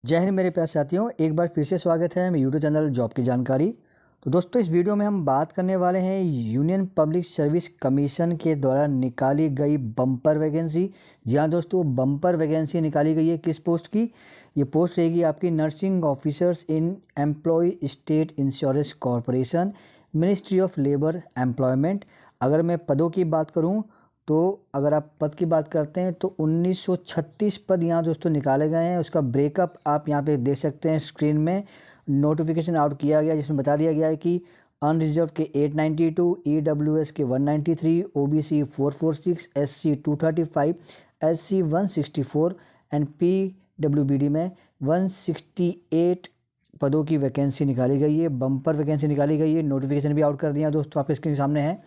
जय हिंद मेरे प्यारे साथियों, एक बार फिर से स्वागत है मेरे यूट्यूब चैनल जॉब की जानकारी। तो दोस्तों, इस वीडियो में हम बात करने वाले हैं यूनियन पब्लिक सर्विस कमीशन के द्वारा निकाली गई बम्पर वैकेंसी। जी हाँ दोस्तों, बम्पर वैकेंसी निकाली गई है। किस पोस्ट की? ये पोस्ट रहेगी आपकी nursing officers in employ state insurance corporation, ministry of labour employment. अगर मैं पदों की बात करूँ तो अगर आप पद की बात करते हैं तो 1936 पद यहाँ दोस्तों निकाले गए हैं। उसका ब्रेकअप आप यहाँ पे देख सकते हैं स्क्रीन में। नोटिफिकेशन आउट किया गया जिसमें बता दिया गया है कि अनरिजर्व के 892, ईडब्ल्यूएस के 193, OBC 446, SC 235, SC 164 and PWBD में 168 पदों की वैकेंसी निकाली गई है। बम्पर वैकेंसी निकाली गई है। नोटिफिकेशन भी आउट कर दिया दोस्तों, आपके स्क्रीन के सामने है।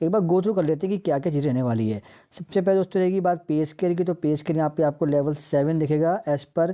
एक बार गो थ्रू कर लेते हैं कि क्या क्या चीज़ें रहने वाली है। सबसे पहले दोस्तों रहेगी बात पे स्केल की। तो पे स्केल यहाँ पे आपको लेवल 7 दिखेगा एज पर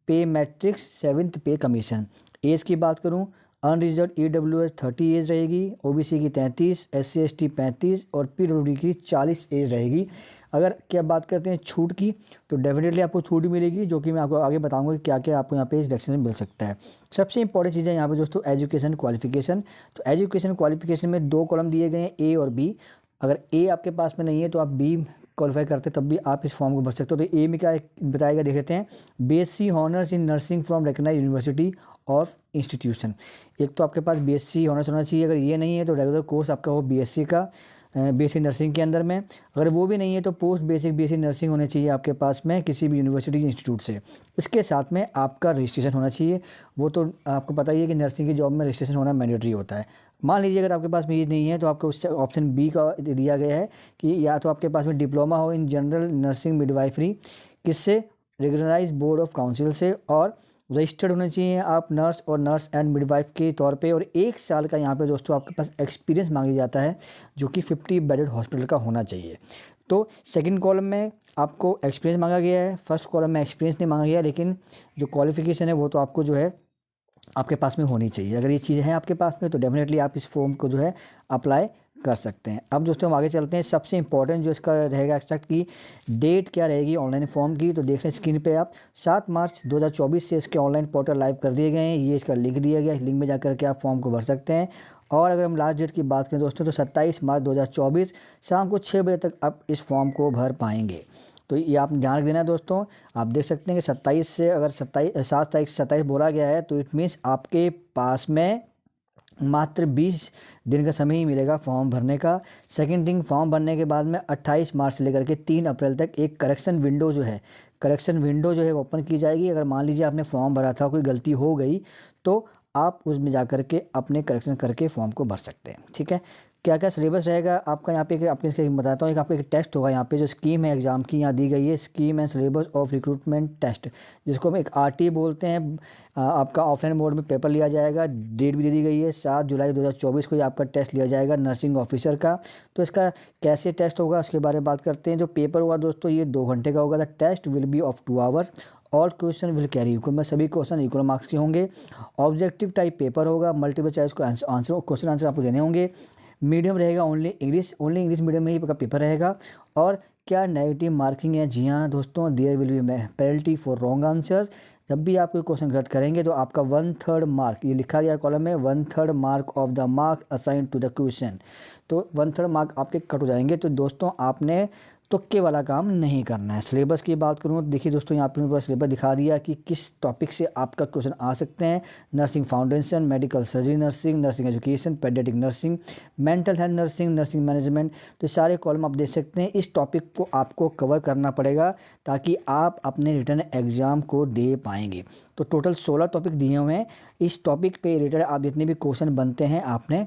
पे मैट्रिक्स 7th पे कमीशन। एज की बात करूँ, अनरिजर्व ईडब्ल्यूएस 30 एज रहेगी, ओबीसी की 33, एससी एसटी 35 और पीडब्ल्यूडी की 40 एज रहेगी। अगर क्या बात करते हैं छूट की, तो डेफिनेटली आपको छूट मिलेगी, जो कि मैं आपको आगे बताऊंगा कि क्या क्या आपको यहाँ पे इस डायरेक्शन में मिल सकता है। सबसे इंपॉर्टेंट चीज़ है यहाँ पे दोस्तों एजुकेशन क्वालिफिकेशन। तो एजुकेशन क्वालिफिकेशन में 2 कॉलम दिए गए हैं, ए और बी। अगर ए आपके पास में नहीं है तो आप बी क्वालिफाई करते तब भी आप इस फॉर्म को भर सकते हो। तो ए में क्या बताएगा देख लेते हैं। BSc honours in nursing from recognised university और इंस्टीट्यूशन। एक तो आपके पास बीएससी हॉनर्स होना चाहिए। अगर ये नहीं है तो रेगुलर कोर्स आपका हो बीएससी का, बीएससी नर्सिंग के अंदर में। अगर वो भी नहीं है तो पोस्ट बेसिक बीएससी नर्सिंग होने चाहिए आपके पास में किसी भी यूनिवर्सिटी इंस्टीट्यूट से। इसके साथ में आपका रजिस्ट्रेशन होना चाहिए। वो तो आपको पता ही है कि नर्सिंग की जॉब में रजिस्ट्रेशन होना मैंडेटरी होता है। मान लीजिए अगर आपके पास में ये नहीं है तो आपको उससे ऑप्शन बी का दिया गया है कि या तो आपके पास में डिप्लोमा हो इन जनरल नर्सिंग मिडवाइफरी, किससे? रिकग्नाइज बोर्ड ऑफ काउंसिल से, और रजिस्टर्ड होने चाहिए आप नर्स और नर्स एंड मिडवाइफ के तौर पे। और 1 साल का यहाँ पे दोस्तों आपके पास एक्सपीरियंस मांगा जाता है, जो कि 50 बेडेड हॉस्पिटल का होना चाहिए। तो सेकंड कॉलम में आपको एक्सपीरियंस मांगा गया है, फर्स्ट कॉलम में एक्सपीरियंस नहीं मांगा गया, लेकिन जो क्वालिफिकेशन है वो तो आपको जो है आपके पास में होनी चाहिए। अगर ये चीज़ है आपके पास में तो डेफिनेटली आप इस फॉर्म को जो है अप्लाई कर सकते हैं। अब दोस्तों हम आगे चलते हैं। सबसे इंपॉर्टेंट जो इसका रहेगा एक्सट्रैक्ट की डेट क्या रहेगी ऑनलाइन फॉर्म की, तो देख रहे हैं स्क्रीन पे आप 7 मार्च 2024 से इसके ऑनलाइन पोर्टल लाइव कर दिए गए हैं। ये इसका लिंक दिया गया है, लिंक में जाकर के आप फॉर्म को भर सकते हैं। और अगर हम लास्ट डेट की बात करें दोस्तों तो 27 मार्च 2024 शाम को 6 बजे तक आप इस फॉर्म को भर पाएंगे। तो ये आप ध्यान रख देना है दोस्तों। आप देख सकते हैं कि 27 से अगर 7 तारीख 27 बोला गया है तो इट मीन्स आपके पास में मात्र 20 दिन का समय ही मिलेगा फॉर्म भरने का। सेकंड थिंग, फॉर्म भरने के बाद में 28 मार्च से लेकर के 3 अप्रैल तक एक करेक्शन विंडो जो है ओपन की जाएगी। अगर मान लीजिए आपने फॉर्म भरा था, कोई गलती हो गई, तो आप उसमें जा कर के अपने करेक्शन करके फॉर्म को भर सकते हैं। ठीक है, क्या क्या सिलेबस रहेगा आपका यहाँ पे आपके इसके बताता हूँ। एक आपका एक टेस्ट होगा यहाँ पे, जो स्कीम है एग्जाम की यहाँ दी गई है, scheme and syllabus of recruitment test, जिसको हम एक आरटी बोलते हैं। आपका ऑफलाइन मोड में पेपर लिया जाएगा। डेट भी दे दी गई है 7 जुलाई 2024 को ये आपका टेस्ट लिया जाएगा नर्सिंग ऑफिसर का। तो इसका कैसे टेस्ट होगा उसके बारे में बात करते हैं। जो पेपर होगा दोस्तों ये 2 घंटे का होगा। The test will be of 2 hours. All question will carry equal, में सभी क्वेश्चन इक्वल मार्क्स के होंगे। ऑब्जेक्टिव टाइप पेपर होगा, मल्टीपल चॉइस को आंसर क्वेश्चन आंसर आपको देने होंगे। मीडियम रहेगा ओनली इंग्लिश मीडियम में ही का पेपर रहेगा। और क्या नेगेटिव मार्किंग है? जी हाँ दोस्तों, there will be penalty for wrong answers. जब भी आप कोई क्वेश्चन गलत करेंगे तो आपका 1/3 मार्क, ये लिखा गया कॉलम में, 1/3 mark of the mark assign to the question, तो 1/3 मार्क आपके कट हो जाएंगे। तो दोस्तों आपने तुक्के वाला काम नहीं करना है। सिलेबस की बात करूँ तो देखिए दोस्तों, यहाँ पे पूरा सिलेबस दिखा दिया कि किस टॉपिक से आपका क्वेश्चन आ सकते हैं। Nursing foundation, medical surgery nursing, nursing education, paediatric nursing, mental health nursing, nursing management. तो सारे कॉलम आप देख सकते हैं। इस टॉपिक को आपको कवर करना पड़ेगा ताकि आप अपने रिटर्न एग्जाम को दे पाएंगे। तो टोटल 16 टॉपिक दिए हुए हैं। इस टॉपिक पे रिलेटेड आप जितने भी क्वेश्चन बनते हैं आपने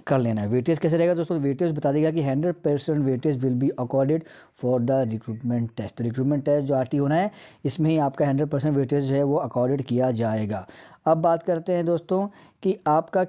कर लेना है। वेटेज कैसे रहेगा दोस्तों? वेटेज बता देगा कि 100% weightage will be accorded for the recruitment test. तो रिक्रूटमेंट टेस्ट जो आरटी होना है इसमें ही आपका 100% वेटेज जो है वो अकॉर्डेड किया जाएगा। अब बात करते हैं दोस्तों कि आपका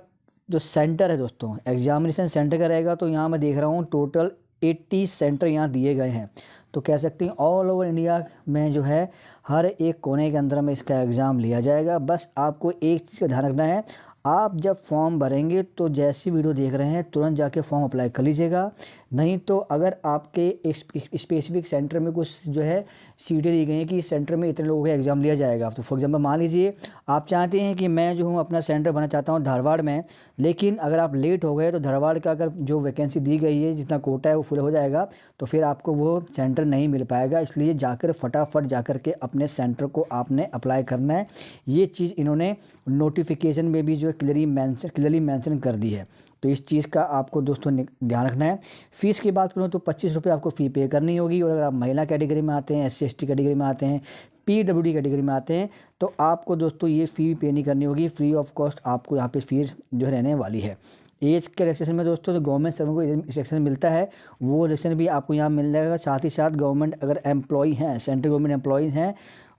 जो सेंटर है दोस्तों, एग्जामिनेशन सेंटर का रहेगा। तो यहाँ मैं देख रहा हूँ टोटल 80 सेंटर यहाँ दिए गए हैं। तो कह सकते हैं ऑल ओवर इंडिया में जो है हर एक कोने के अंदर में इसका एग्ज़ाम लिया जाएगा। बस आपको एक चीज़ का ध्यान रखना है, आप जब फॉर्म भरेंगे तो जैसी वीडियो देख रहे हैं तुरंत जाके फॉर्म अप्लाई कर लीजिएगा। नहीं तो अगर आपके स्पेसिफिक सेंटर में कुछ जो है सीटें दी गई हैं कि इस सेंटर में इतने लोगों का एग्ज़ाम लिया जाएगा, तो फॉर एग्जांपल मान लीजिए आप चाहते हैं कि मैं जो हूँ अपना सेंटर भरना चाहता हूँ धारवाड़ में, लेकिन अगर आप लेट हो गए तो धारवाड़ का अगर जो वैकेंसी दी गई है जितना कोटा है वो फुल हो जाएगा, तो फिर आपको वो सेंटर नहीं मिल पाएगा। इसलिए जाकर फटाफट जाकर के अपने सेंटर को आपने अप्लाई करना है। ये चीज़ इन्होंने नोटिफिकेशन में भी जो है क्लियरली मेंशन कर दी है। तो इस चीज़ का आपको दोस्तों ध्यान रखना है। फ़ीस की बात करूँ तो 25 रुपये आपको फ़ी पे करनी होगी, और अगर आप महिला कैटेगरी में आते हैं, SC/ST कैटेगरी में आते हैं, PWD कैटेगरी में आते हैं, तो आपको दोस्तों ये फ़ी पे नहीं करनी होगी। फ्री ऑफ कॉस्ट आपको यहाँ पे फ़ीस जो है रहने वाली है। एज के रिलैक्सेशन में दोस्तों जो गवर्नमेंट सर्वेंट को रिलैक्सेशन मिलता है वो रिलैक्सेशन भी आपको यहाँ मिल जाएगा। साथ ही साथ गवर्नमेंट अगर एम्प्लॉई हैं, सेंट्रल गवर्नमेंट एम्प्लॉइज़ हैं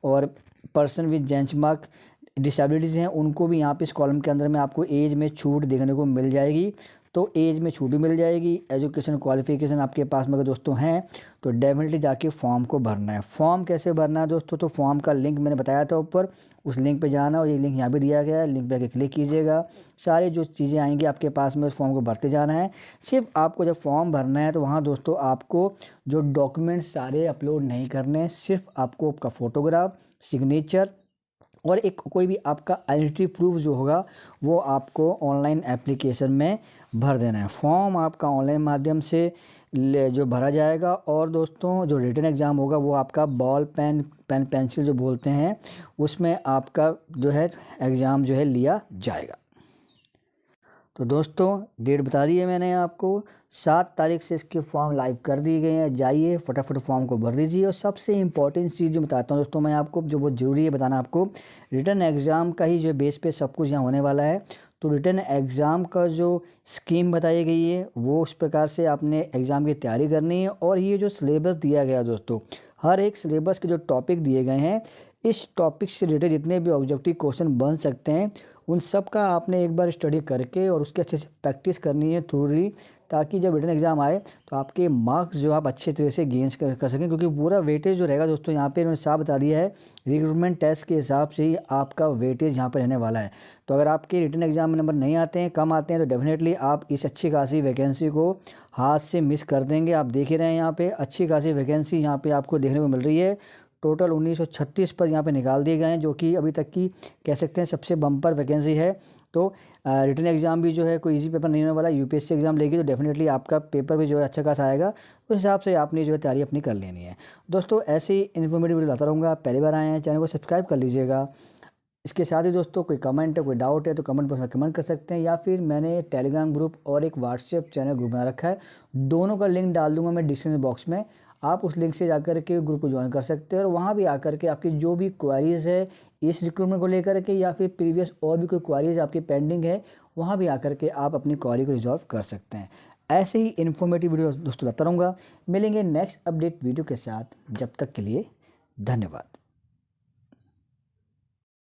और पर्सन विद बेंचमार्क डिसेबिलिटीज़ हैं, उनको भी यहाँ पे इस कॉलम के अंदर में आपको एज में छूट देखने को मिल जाएगी। तो एज में छूट भी मिल जाएगी। एजुकेशन क्वालिफिकेशन आपके पास में अगर दोस्तों हैं तो डेफिनेटली जाके फॉर्म को भरना है। फॉर्म कैसे भरना है दोस्तों, तो फॉर्म का लिंक मैंने बताया था ऊपर, उस लिंक पे जाना, और ये लिंक यहाँ भी दिया गया है, लिंक पे क्लिक कीजिएगा। सारी जो चीज़ें आएंगी आपके पास में उस फॉर्म को भरते जाना है। सिर्फ आपको जब फॉर्म भरना है तो वहाँ दोस्तों आपको जो डॉक्यूमेंट्स सारे अपलोड नहीं करने हैं, सिर्फ आपको आपका फ़ोटोग्राफ, सिग्नेचर और एक कोई भी आपका आइडेंटिटी प्रूफ जो होगा वो आपको ऑनलाइन एप्लीकेशन में भर देना है। फॉर्म आपका ऑनलाइन माध्यम से जो भरा जाएगा, और दोस्तों जो रिटन एग्ज़ाम होगा वो आपका बॉल पेन पेंसिल जो बोलते हैं उसमें आपका जो है एग्ज़ाम जो है लिया जाएगा। तो दोस्तों डेट बता दी है मैंने आपको, 7 तारीख से इसके फॉर्म लाइव कर दिए गए हैं। जाइए फटाफट फॉर्म को भर दीजिए। और सबसे इम्पॉर्टेंट चीज़ जो बताता हूँ दोस्तों मैं आपको, जो बहुत ज़रूरी है बताना आपको, रिटन एग्ज़ाम का ही जो बेस पे सब कुछ यहाँ होने वाला है। तो रिटन एग्ज़ाम का जो स्कीम बताई गई है वो उस प्रकार से आपने एग्ज़ाम की तैयारी करनी है। और ये जो सिलेबस दिया गया दोस्तों, हर एक सिलेबस के जो टॉपिक दिए गए हैं, इस टॉपिक से रिलेटेड जितने भी ऑब्जेक्टिव क्वेश्चन बन सकते हैं उन सब का आपने एक बार स्टडी करके और उसके अच्छे से प्रैक्टिस करनी है थोड़ी, ताकि जब रिटन एग्ज़ाम आए तो आपके मार्क्स जो आप अच्छे तरह से गेंस कर सकें। क्योंकि पूरा वेटेज जो रहेगा दोस्तों यहाँ पे इन्होंने साफ बता दिया है, रिक्रूटमेंट टेस्ट के हिसाब से ही आपका वेटेज यहाँ पर रहने वाला है। तो अगर आपके रिटन एग्ज़ाम में नंबर नहीं आते हैं, कम आते हैं, तो डेफिनेटली आप इस अच्छी खासी वैकेंसी को हाथ से मिस कर देंगे। आप देख ही रहे हैं यहाँ पर अच्छी खासी वैकेंसी यहाँ पर आपको देखने को मिल रही है। टोटल 1936 पर यहाँ पे निकाल दिए गए हैं, जो कि अभी तक की कह सकते हैं सबसे बम्पर वैकेंसी है। तो रिटन एग्ज़ाम भी जो है कोई इजी पेपर नहीं होने वाला। UPSC एग्ज़ाम लेगी तो डेफिनेटली आपका पेपर भी जो है अच्छा खासा आएगा। उस हिसाब से आपने जो है तैयारी अपनी कर लेनी है। दोस्तों ऐसी इन्फॉर्मेटिव वीडियो लाता रहूँगा। पहली बार आए हैं चैनल को सब्सक्राइब कर लीजिएगा। इसके साथ ही दोस्तों कोई कमेंट है, कोई डाउट है तो कमेंट बॉक्स में कमेंट कर सकते हैं, या फिर मैंने टेलीग्राम ग्रुप और एक व्हाट्सएप चैनल ग्रुप बना रखा है, दोनों का लिंक डाल दूंगा मैं डिस्क्रिप्शन बॉक्स में। आप उस लिंक से जाकर के ग्रुप को ज्वाइन कर सकते हैं, और वहाँ भी आकर के आपकी जो भी क्वारीज़ है इस रिक्रूटमेंट को लेकर के, या फिर प्रीवियस और भी कोई क्वारीज़ आपकी पेंडिंग है, वहाँ भी आकर के आप अपनी क्वारी को रिजॉल्व कर सकते हैं। ऐसे ही इन्फॉर्मेटिव वीडियो दोस्तों लाता रहूँगा। मिलेंगे नेक्स्ट अपडेट वीडियो के साथ, जब तक के लिए धन्यवाद।